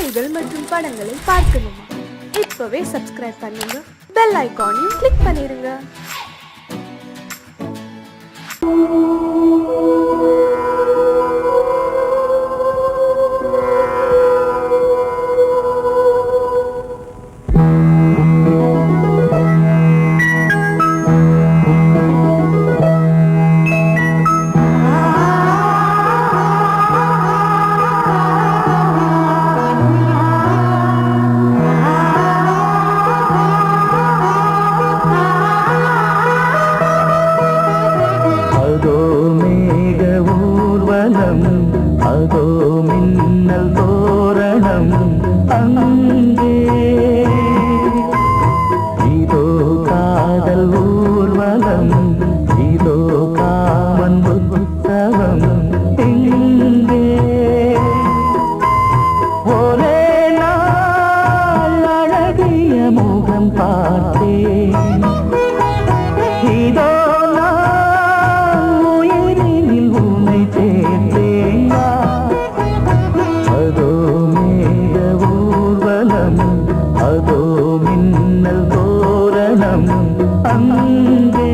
பாடல்கள் மற்றும் படங்களை பார்க்கணுமா? இப்பவே சப்ஸ்கிரைப் பண்ணுங்க, பெல் ஐகானையும் கிளிக் பண்ணிருங்க. அதோ மின்னல் தோரணம் அங்கே, இதோ காதல் ஊர்வலம், இதோ காமன் உற்சவம் இங்கே. ஒரே நாள் அழகிய முகம் பார்த்தேன், இதோ அதோ மின்னல் தோரணம் அங்கே.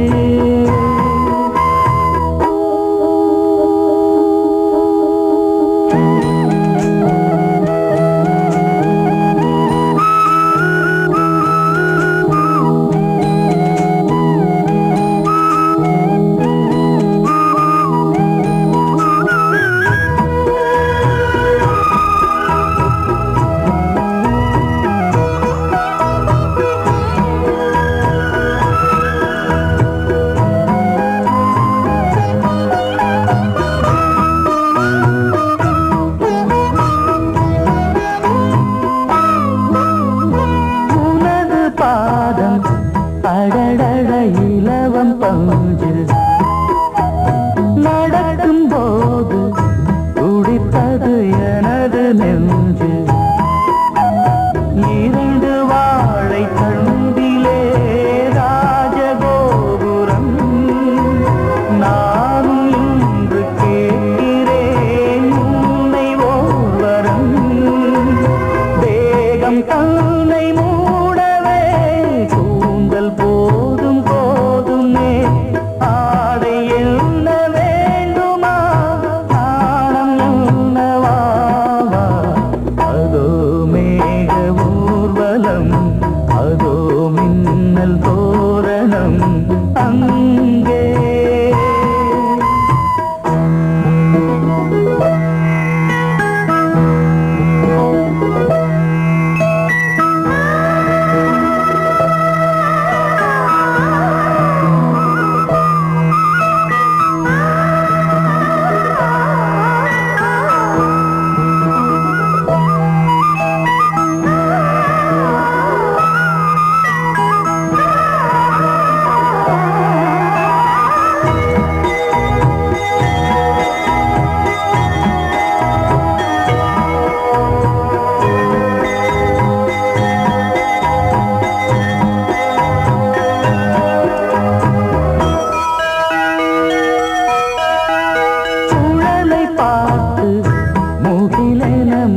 அடடட இலவம் பஞ்சில் நடக்கும் போது துடித்தது எனது நெஞ்சு. இரண்டு வாழை தண்டிலே ராஜகோபுரம், நானும் இன்று கேட்கிறேன் உன்னை ஓர்வரம். தேகம் தன்னை போதும் போதுமே ஆடை என்ன வேண்டுமா, ஆனம் என்னவாவா. அதோ மேக ஊர்வலம், அதோ மின்னல் தோரணம் அங்கே.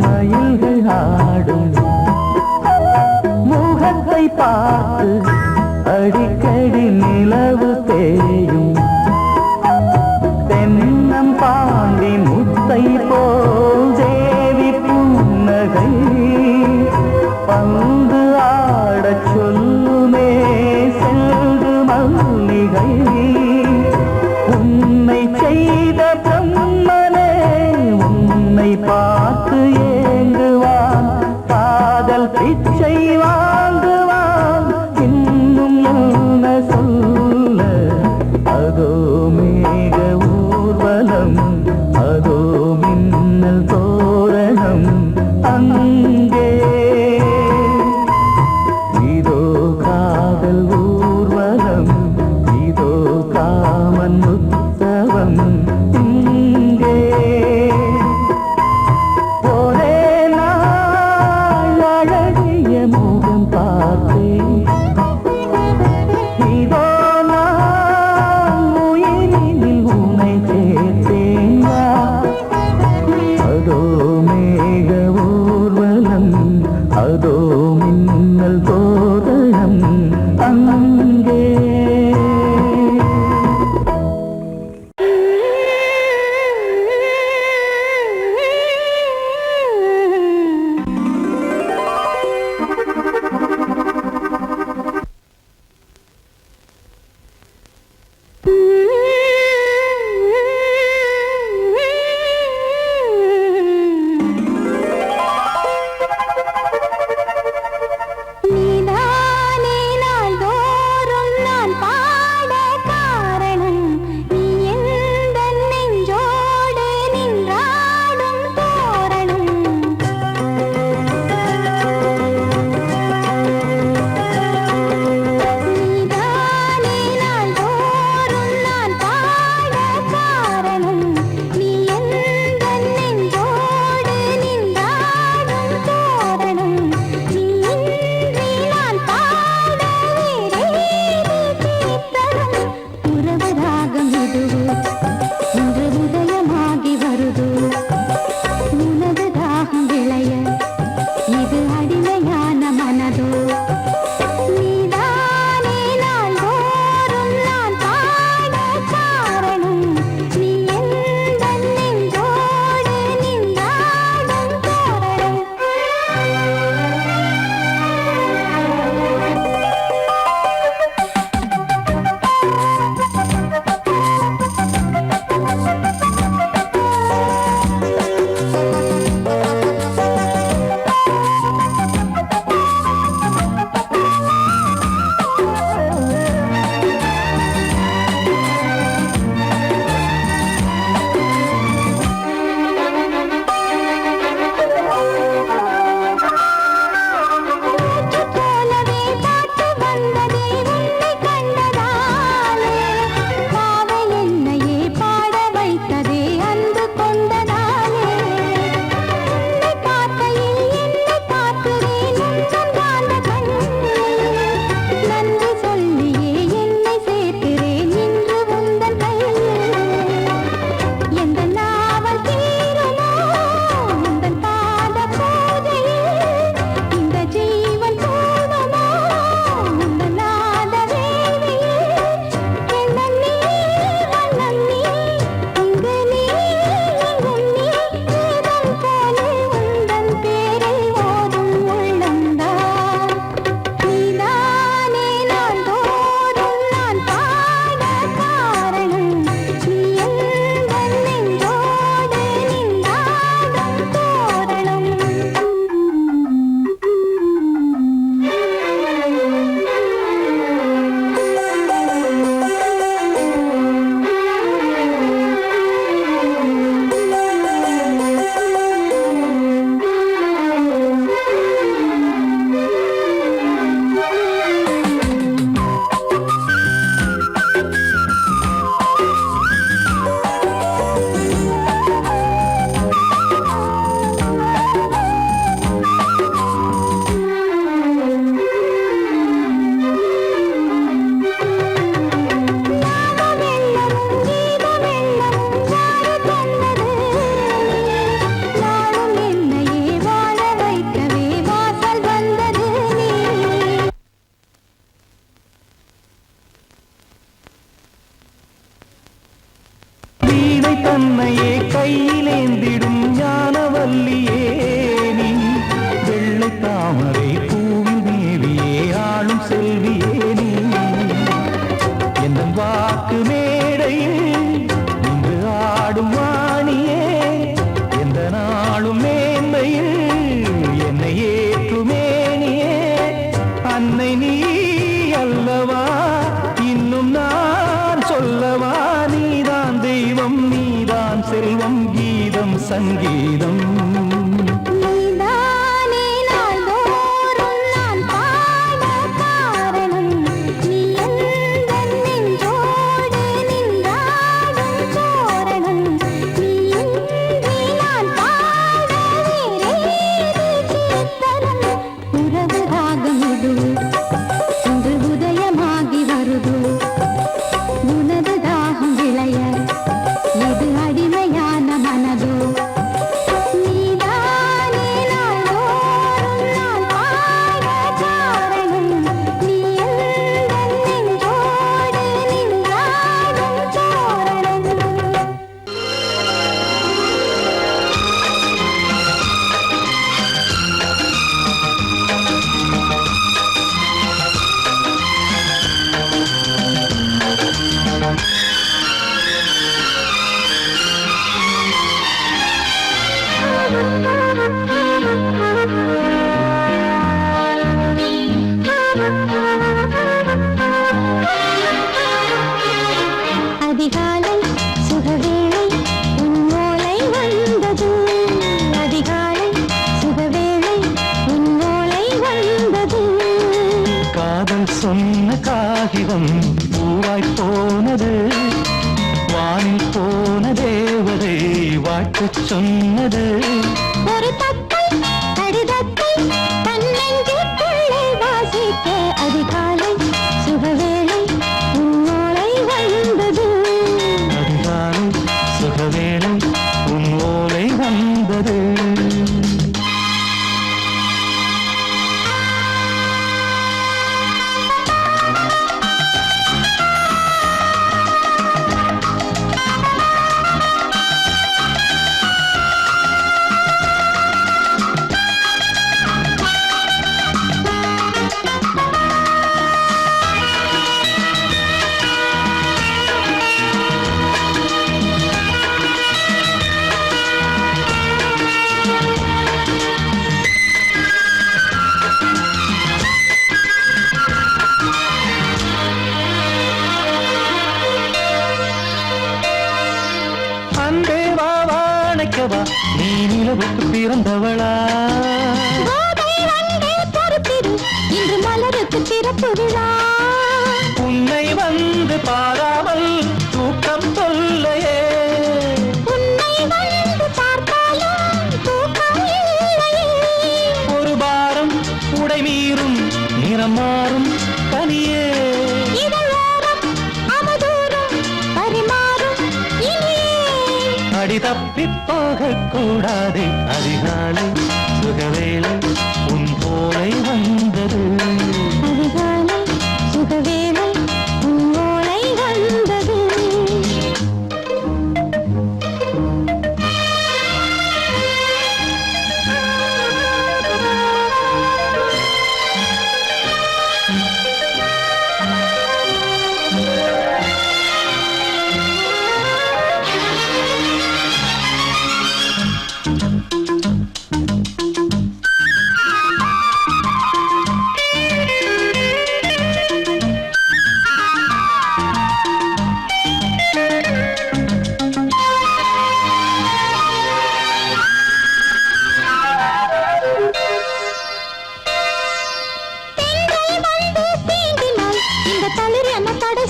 மயில்கள் ஆடும் முகத்தை பார்த்து அடிக்கடி நிலவு தேயும். தென்னம் பாண்டி முத்தை போல் தேவி புன்னகை பந்து ஆடச் சொல்லுமே செல்கு மல்லிகை. உன்னை செய்த பிரம்மனே உன்னை பார்த்து ஏங்குவான், காதல் பிச்சை வாங்குவான், இன்னும் என்ன சொல்ல. அதோ மேக ஊர்வலம், அதோ மின்னல் தோரணம் அங்கே. இதோ காதல் ஊர்வலம், இதோ காமன் உற்சவம் இங்கே. ஒரே நாள் அழகிய முகம் பார்த்தேன், இதோ நான் உயிரினில் உன்னை சேர்த்தேன். அதோ மேக ஊர்வலம், விளைய இது அடிமையான மனதோ நீதானே நாள்தோறும் நான் பாட காரணம் நீ எந்தன் நெஞ்சோடு நின்றாடும் தோரணம் போலவே பாட்டு வந்ததே உன்னை கண்டதாலே பாவை என்னையே பாட வைத்ததே அன்பு கொண்டதாலே உன்னை பார்க்கையில் என்னை பார்க்கிறேன் உந்தன் காந்த கண்ணில் நன்றி சொல்லியே என்னை சேர்க்கிறேன் இன்று உந்தன் கையில் எந்த நாவல் தீருமோ உந்தன் பாத பூஜையில் இந்த ஜீவன் போதுமோ உந்தன் நாத வேள்வியில் எண்ணம் நீ வண்ணம் நீ இங்கு நீ எங்கும் நீ வேதம் போலே உந்தன் பேரை ஓதும் உள்ளம்தான் நீதானே நாள்தோறும் நான் பாட காரணம் நீ எந்தன் நெஞ்சோடு நின்றாடும் தோரணம் வெள்ளமும் கீத வெள்ளமும் யாரு தந்தது நாளும் என்னையே வாழ வைக்கவே வாசல் வந்தது நீ வீணை தன்னையே கையிலேந்திடும் ஞானவல்லியே நீ வெள்ளை தாமரை பூவில் மேவியே ஆளும் செல்வியே நீ என் வாக்கு மேடையில் இன்று ஆடும் வாணியே எந்த நாளும் மேன்மையில் என்னை ஏற்றுமேனியே அன்னை நீ அல்லவா இன்னும் நான் சொல்லவா நீதான் தெய்வம் நீதான் செல்வம் கீதம் சங்கீதம் நீதானே நாள்தோறும் நான் பாட காரணம் நீ எந்தன் நெஞ்சோடு நின்றாடும் தோரணம் நீ இன்றி நான் பாட வேறேது கீர்த்தனம் உறவு ராகம் இது இன்று உதயமாகி வருது உனது தாகம் விளைய இது அடிமையான மனதோ நீதானே நாள்தோறும் நான் பாட காரணம் நீ எந்தன் நெஞ்சோடு நின்றாடும் தோரணம் அதிகாலை சுகவேளை உன் ஓலை வந்தது அதிகாலை சுகவேளை உன் ஓலை வந்தது காதல் சொன்ன காகிதம் பூவாய் போனது வானில் போன தேவதை வாழ்த்துச் சொன்னது ஒரு தத்தை கடிதத்தை தன்னெஞ்சுக்குள்ளே வாசிக்க அதிகாலை சுகவேளை உன் ஓலை வந்தது அதிகாலை சுகவேளை உன் ஓலை வந்தது போகக்கூடாது. அதிகாலை சுகவேளை உன் போலை வந்தது. அதிகாலை சுகவேளை உன் ஓலை வந்தது.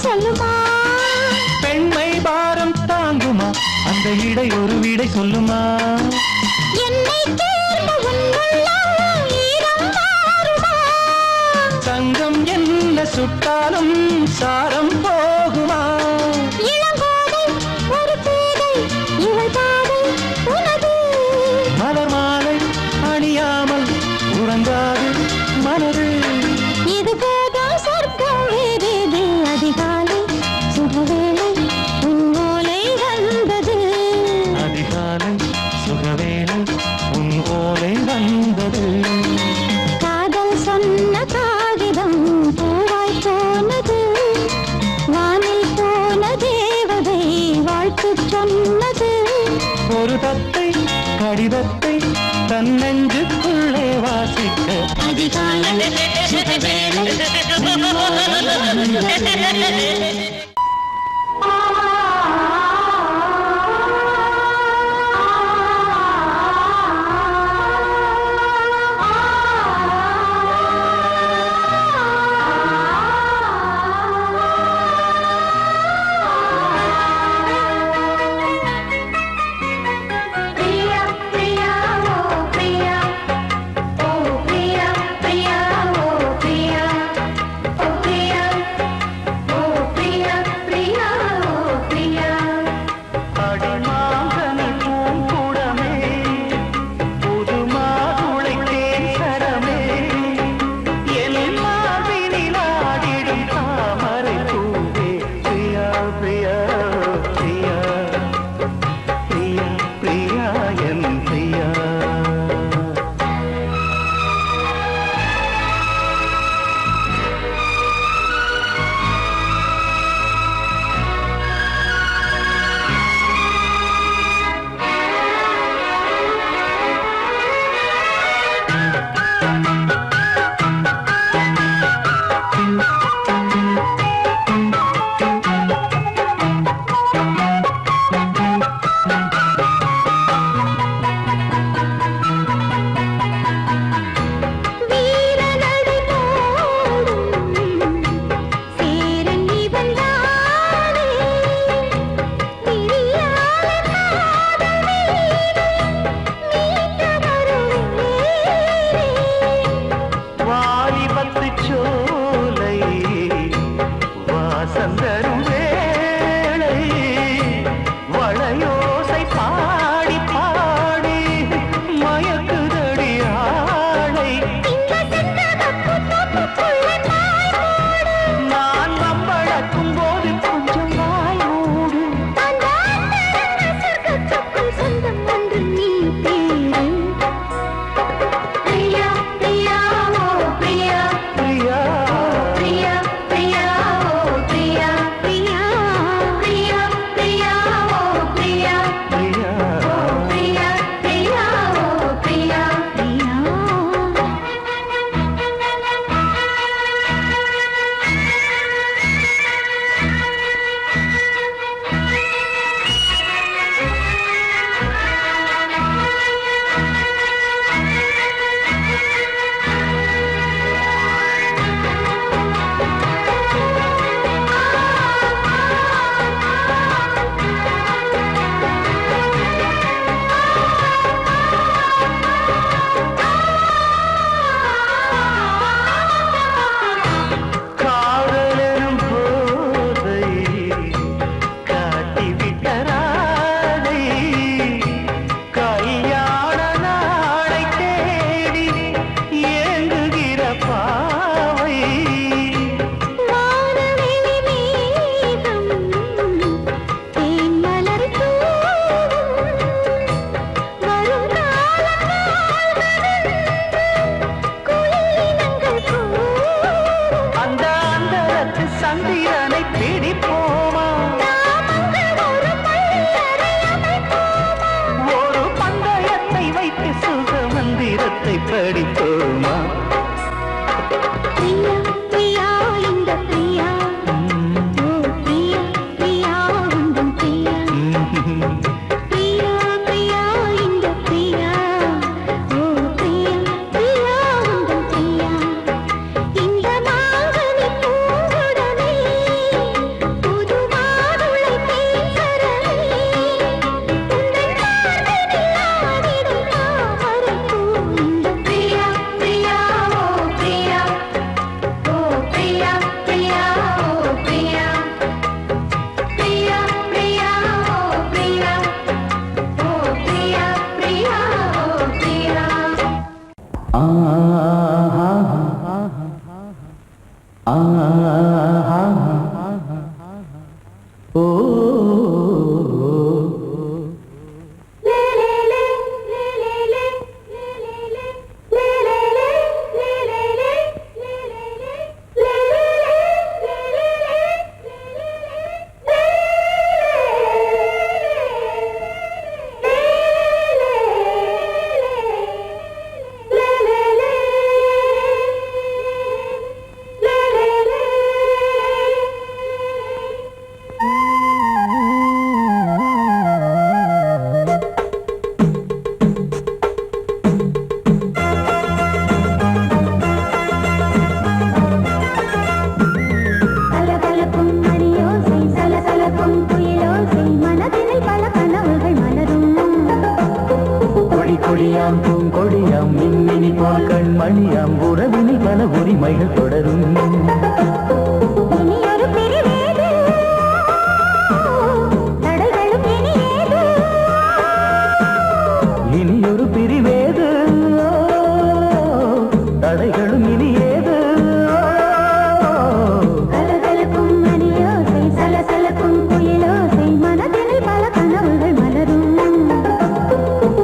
சொல்லுமா பெண்மை பாரம் தாங்குமா? அந்த இடை ஒரு விடை சொல்லுமா? என்னை தேர்ந்த உன்னுள்ளம் ஈரம் மாறுமா? சங்கம் என்ன சுட்டாலும் சாரம் போகுமா? இளங்கோதை ஒரு பேதை இவள் பாதை உனது. மலர் மாலை அணியாமல் உறங்காது மனது. இது போதும் சொர்க்கம் வேறேது. அதிகாலை சுகவேளை உன் ஓலை வந்தது. அதிகாலை சுகவேளை உன் ஓலை வந்தது. காதல் சொன்ன காகிதம் பூவாய் போனது. வானில் போன தேவதை வாழ்த்து சொன்னது. ஒரு தத்தை கடிதத்தை தன் நெஞ்சுக்குள்ளே வாசிக்க. அதிகாலை சுகவேளை உன் ஓலை வந்தது. Priya, போமா பிரியா பிரியா இந்த பிரியா ஓ பிரியா பிரியா உந்தன் பிரியா பிரியா பிரியா இந்த பிரியா ஓ பிரியா பிரியா உந்தன் பிரியா இந்த மாங்கனி பூங்குடனே புது மாதுளை தேசரனே உந்தன் மார்பினில் ஆடிடும் தாமரைப்பூ இந்த பிரியா பிரியா ஓ பிரியா ஓ பிரியா பிரியா ஓ பிரியா பிரியா பிரியா ஓ பிரியா ஓ பிரியா பிரியா ஓ பிரியா சலசலக்கும் மணியோசை சலசலக்கும் குயிலோசை மனதினில் பல கனவுகள் மலரும் கொடி கொடியாம் பூங்கொடியாம் மின்மினி போல் கண்மணியாம் உறவினில் பல உரிமைகள் தொடரும் இனி ஒரு பிரிவேது தடைகளும் இனி ஏது இனியொரு பிரிவேது தடைகளும் இனி ஏது சலசலக்கும் மணியோசை சலசலக்கும் குயிலோசை மனதினில் பல கனவுகள் மலரும்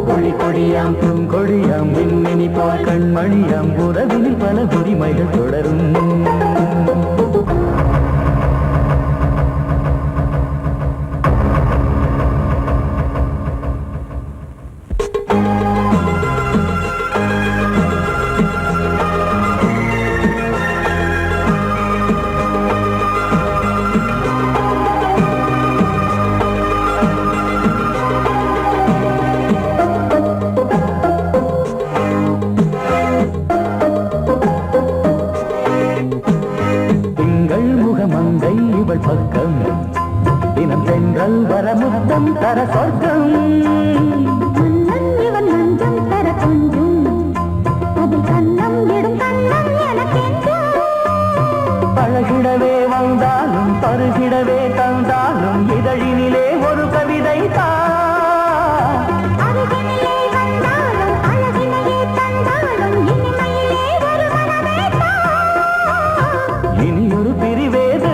கொடி கொடியாம் பூங்கொடியாம் மின்மினி போல் கண்மணியாம் உறவினில் பல உரிமைகள் தொடரும் திங்கள் முகமங்கை இவள் பக்கம் தினம் தென்றல் வர முத்தம் தர சொர்க்கம் மன்னன் இவன் மஞ்சம் தர கொஞ்சும் அதில் கண்ணம் இடும் கண்ணம் எனக்கென்றும் பழகிடவே வந்தாலும் பருகிடவே தந்தாலும் இதழினிலே ஒரு கவிதை தான் அருகினிலே வந்தாலும் அழகினையே தந்தாலும் இனிமையிலே ஒரு மனமே இனியொரு பிரிவேது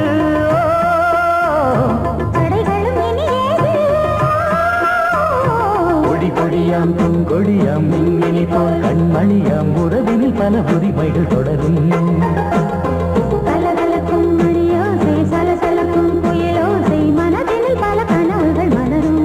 தடைகளும் இனி ஏது கொடி கொடியாம் பூங்கொடியாம் மின்மினி போல் கண்மணியாம் உறவினில் பல உரிமைகள் தொடரும் சலசலக்கும் மணியோசை சலசலக்கும் குயிலோசை மனதினில் பல கனவுகள் மலரும்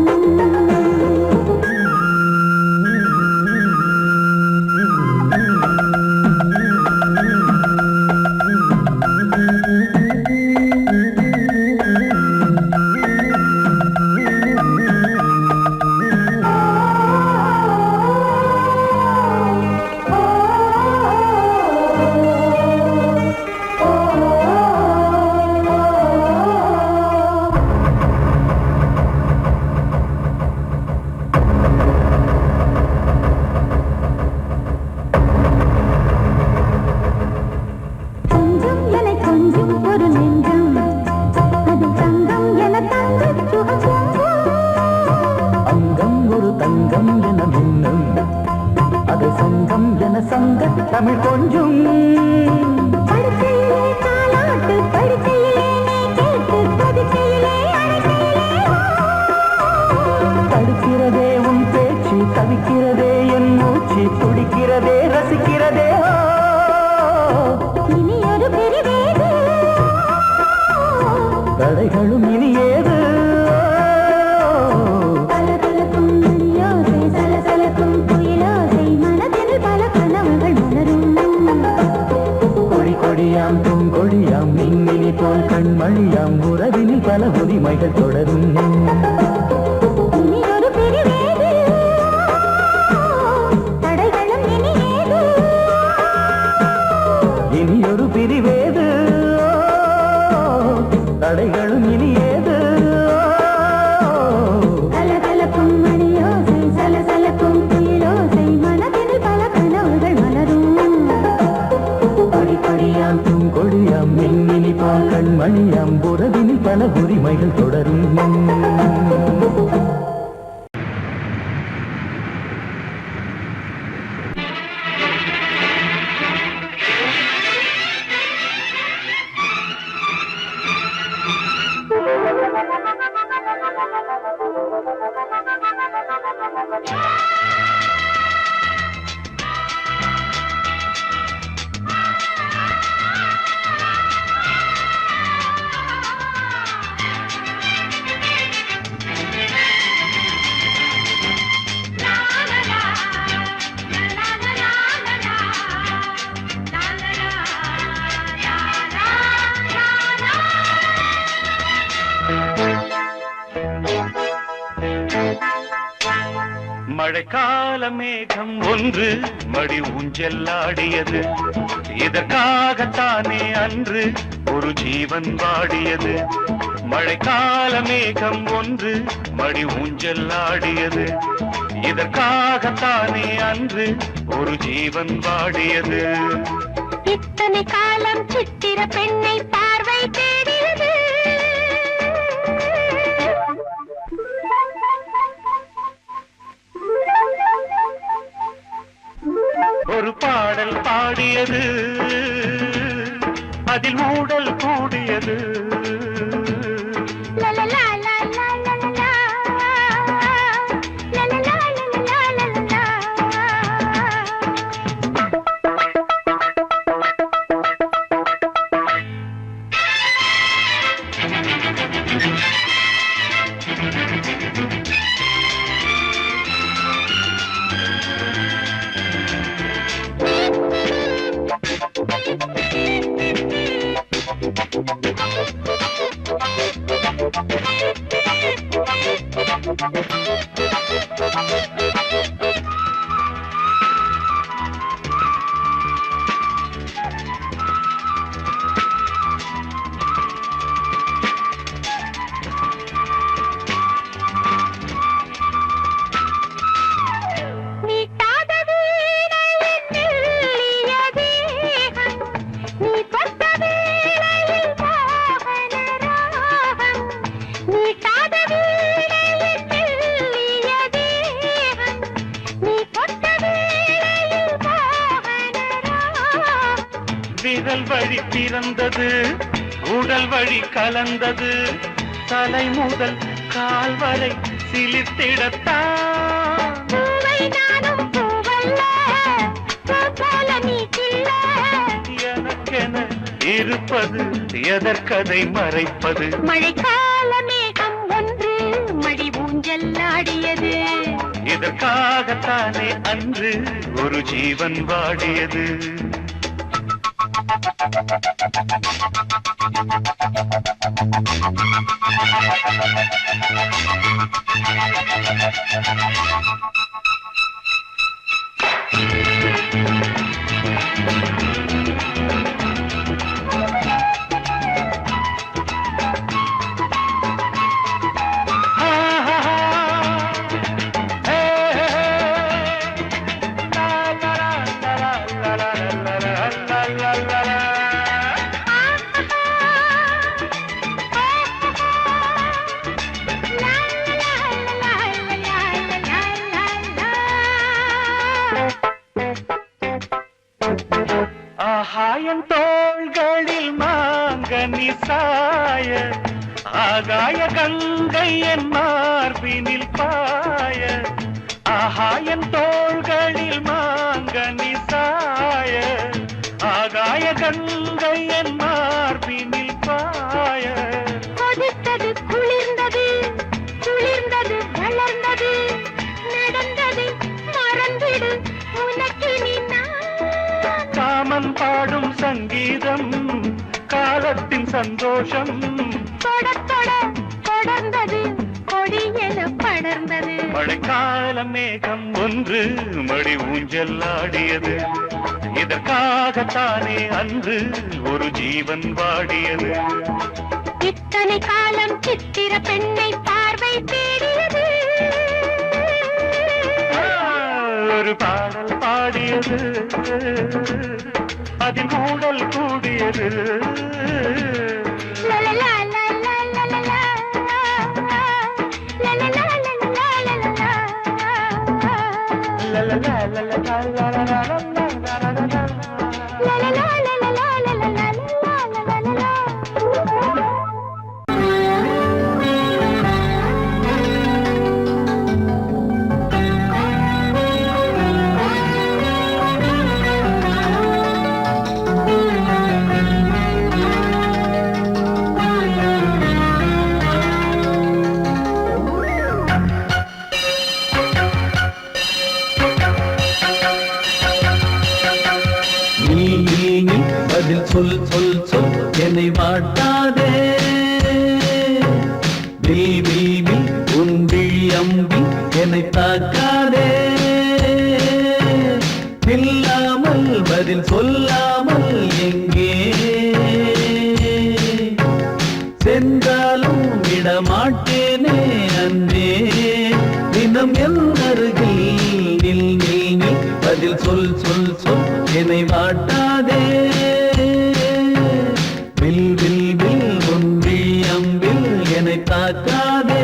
கொஞ்சம் என கொஞ்சம் ஒரு நெஞ்சம் அது தங்கம் என தங்க சுகம் அங்கம் ஒரு தங்கம் என மின்னும் அது சங்கம் என சங்க தமிழ் கொஞ்சும் படுக்கையிலே தாலாட்டு படுக்கையிலே நீ கேட்டு படுக்கையிலே அழைக்கையிலே தடுக்கிறதே உன் பேச்சு தவிக்கிறதே என் மூச்சு துடிக்கிறதே ரசிக்கிறதே இனி ஒரு பிரிவேது தடைகளும் இனி ஏது சலசலக்கும் மணியோசை சலசலக்கும் குயிலோசை மனதில் பல கனவுகள் மலரும் கொடியாம் பூங்கொடியாம் மின்மினி போல் கண்மணியாம் உறவினில் பல உரிமைகள் தொடரும் இனி ஒரு பிரிவேது தடைகளும் இனி ஏது இனியொரு பிரிவேது தடைகளும் இனி ஏது கலகலக்கும் மணியோசை சலசலக்கும் குயிலோசை மனதில் பல கனவுகள் மலரும் கொடி கொடியாம் பூங்கொடியாம் மின்மினி போல் கண்மணியாம் உறவினில் பல உரிமைகள் தொடரும் மழைக்கால மேகம் ஒன்று மடி ஊஞ்செல்லாடியது இதற்காகத்தானே அன்று ஒரு ஜீவன் வாடியது மழைக்கால மேகம் ஒன்று மடி ஊஞ்செல்லாடியது இதற்காகத்தானே அன்று ஒரு ஜீவன் வாடியது இத்தனை காலம் சித்திர பெண்ணை பார்வை தேடியது ஒரு பாடல் பாடியது அதில் மூடல் கூடியது விரல் வழி பிறந்தது உடல் வழி கலந்தது தலை முதல் கால் வரை சிலிர்த்திடத்தான் எனக்கென இருப்பது எதற்கதை மறைப்பது மழைக்கால மேகம் ஒன்று மடி ஊஞ்செல்லாடியது இதற்காகத்தானே அன்று ஒரு ஜீவன் வாடியது ஆகாயம் தோள்களில் மாங்கனி சாய ஆகாய கங்கை என் மார்பினில் பாய ஆகாயம் தோள்களில் மாங்கனி சாய ஆகாய கங்கை என் மார்பினில் பாய கொதித்தது குளிர்ந்தது குளிர்ந்தது வளர்ந்தது நடந்தது மறந்திடு உனக்கு நீ காமன் பாடும் சங்கீதம் சந்தோஷம் தொட தொட தொடர்ந்தது கொடி என படர்ந்தது மழைக்கால மேகம் ஒன்று மடி ஊஞ்சல் ஆடியது இதற்காகத்தானே அன்று ஒரு ஜீவன் வாடியது இத்தனை காலம் சித்திர பெண்ணை பார்வை தேடியது ஒரு பாடல் பாடியது அதில் கூடல் கூடியது லலலா லலலா லலலா லலலா லலலா லலலா பதில் சொல் சொல் சொல் என்னை வாட்டாதே தேவி உன் விழி அம்பி என்னை தாக்காதே இல்லாமல் பதில் சொல்லாமல் எங்கே சென்றாலும் விடமாட்டேனே அன்பே தினம் என் அருகில் நில் நில் நில் பதில் சொல் சொல் சொல் என்னை வாட்டாதே வில் வில் வில் உன் விழி அம்பில் என்னை தாக்காதே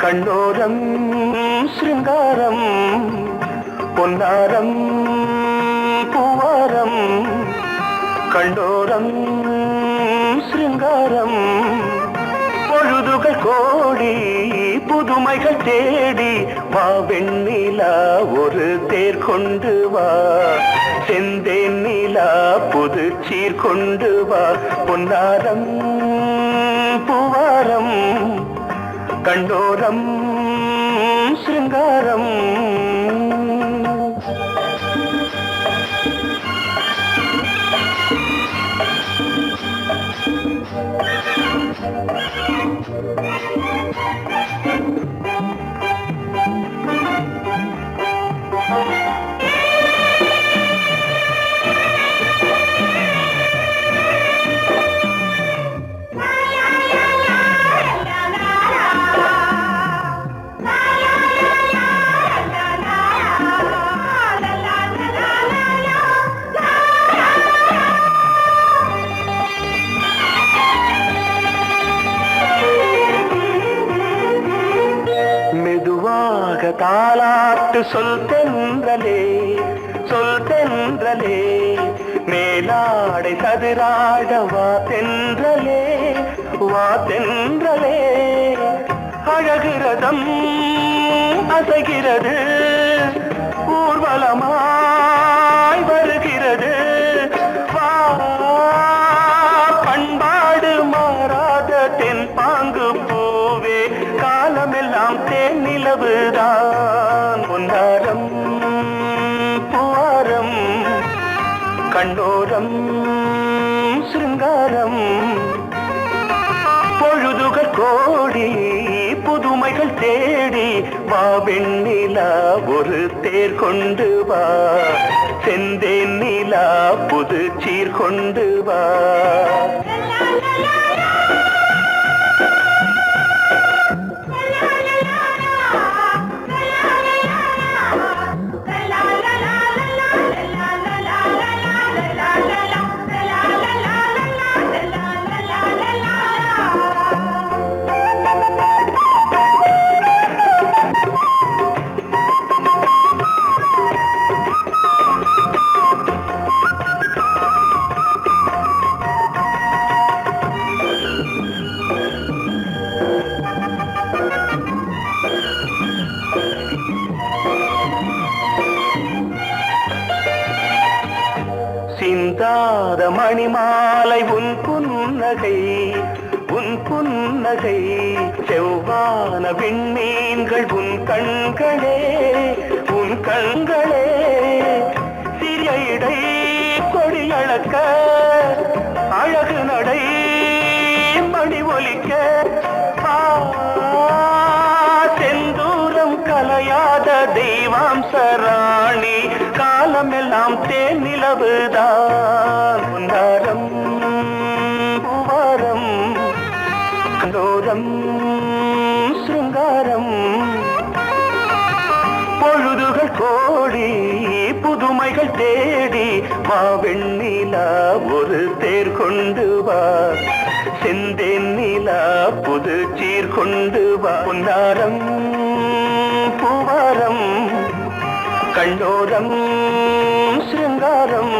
கண்ணோரம் சிருங்காரம் பொன்னாரம் பூவாரம் கண்ணோரம் சிருங்காரம் பொழுதுகள் கோடி புதுமைகள் தேடி வா வெண்ணிலா ஒரு தேர் கொண்டு வா செந்தேன் நிலா புது சீர் கொண்டு வா பொன்னாரம் பூவாரம் கண்டோரம் சிருங்காரம் தாலாட்டு சொல் தென்றலே சொல் தென்றலே மேலாடை சதுராட வா தென்றலே வா தென்றலே அழகிறதம் அசைகிறது ஊர்வலமாய் வருகிறது வா பண்பாடு மாறாத தென் பாங்கு பூவே காலமெல்லாம் தேன் நிலவுதான் பொன்னாரம் பூவாரம் கண்ணோரம் சிருங்காரம் பொழுதுகள் கோடி புதுமைகள் தேடி வா வெண்ணிலா ஒரு தேர் கொண்டு வா செந்தேன் நிலா புது சீர் கொண்டு வா சிந்தாத மணிமாலை உன் புன்னகை செவ்வான விண்மீன்கள் உன் கண்களே சிறிய இடை கொடியளக்க அழகு நடை மணி ஒலிக்க செந்தூரம் கலையாத தெய்வாம்சராணி காலமெல்லாம் தேன் நிலவுதான் பொன்னாரம் பூவாரம் கண்டோரம் சிருங்காரம் பொழுதுகள் கோடி புதுமைகள் தேடி வா வெண்ணிலா ஒரு தேர் கொண்டு வா செந்தேன் நிலா புது சீர் கொண்டு வா பொன்னாரம் பூவாரம் கண்டோரம் சிருங்காரம்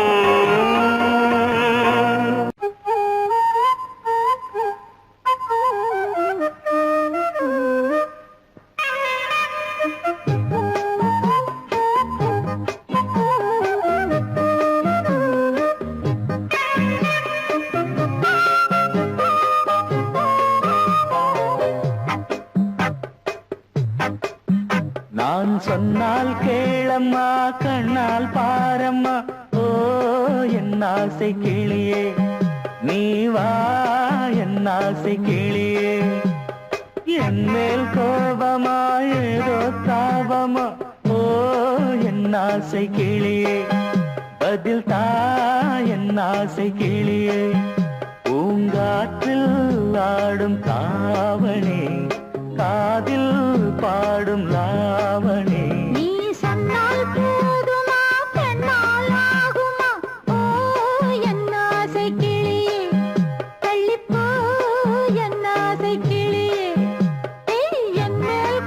நான் சொன்னால் கேளம்மா கண்ணால் பாரம்மா ஓ என் ஆசை கிளியே நீ வா என் ஆசை கிளியே என் மேல் கோபமா ஏதோ தாபமா ஓ என் ஆசை கிளியே பதில் தா என் ஆசை கிளியே பூங்காற்றில் ஆடும் தாவணி காதில் பாடும் லாவணி நீ சொன்னால் போதுமா பெண்ணால் ஆகுமா ஓ என் ஆசை கிளியே தள்ளிப்போ என் ஆசை கிளியே என் மேல்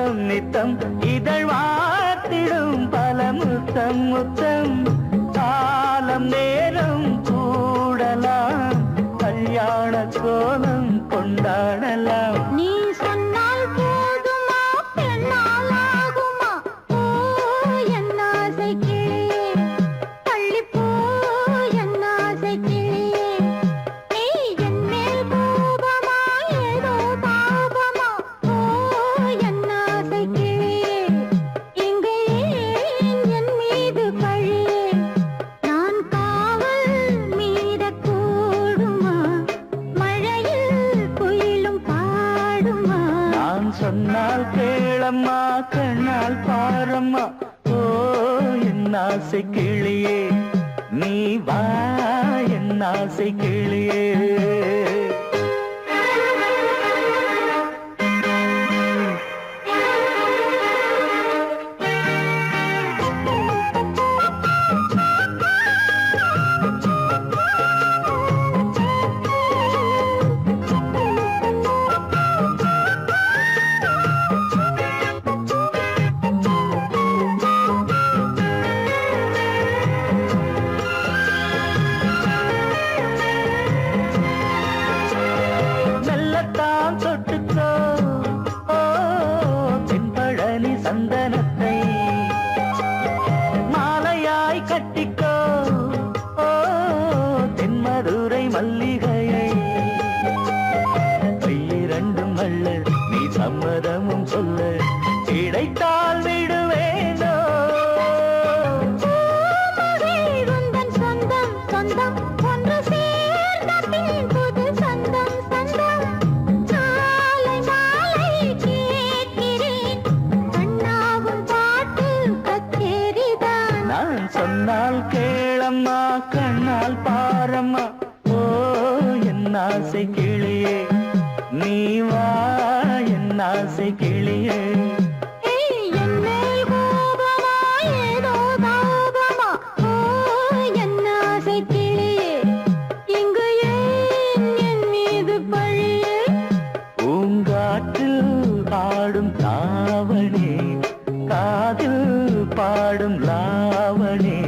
நித்தம் நித்தம் இதழ் வாத்திடும் பல முத்தம் முத்தம் காலம் நேரம் கூடலாம் கல்யாண கோலம் கொண்டாடலாம் நீ சொன்னால் போதுமா பெண்ணால் ஆகுமா ஓ என் ஆசை கிளியே தள்ளிப்போ என் ஆசை கிளியே நீ என் மேல் கோபமா ஏதோ பாவமா ஓ என் ஆசை கிளியே இங்கே ஏன் என் மீது பழியே நான் காவல் மீறக்கூடுமா மழையில் குயிலும் பாடுமா நான் சொன்னால் கேளம்மா கண்ணால் பாரம்மா ஓ என் ஆசை கிளியே நீ வா என் ஆசை கிளியே மெல்லத்தான் தொட்டுக்கோ ஓ தென்பழனி சந்தனத்தை மாலையாய் கட்டிக்கோ ஓ தென்மதுரை மல்லிகையை கையிரண்டும் அள்ள நீ சம்மதமும் சொல்ல கிடைத்தால் விடுவேனோ உந்தன் சொந்தம் சொந்தம் ஒன்று சேர்ந்த பின் புது சொந்தம் சொந்தம் மாலை மாலை கேட்கிறேன் கண்ணாவும் பாட்டு கச்சேரிதான் நான் சொன்னால் கேளம்மா கண்ணால் பாரம்மா ஓ என் ஆசை கிளியே நீ வா என் ஆசை கிளியே ஏய், என் மேல் கோபமா ஏதோ தாபமா ஓ என் ஆசை கிளியே இங்கு ஏன் என் மீது பழியே பூங்காற்றில் ஆடும் தாவணி காதில் பாடும் லாவணி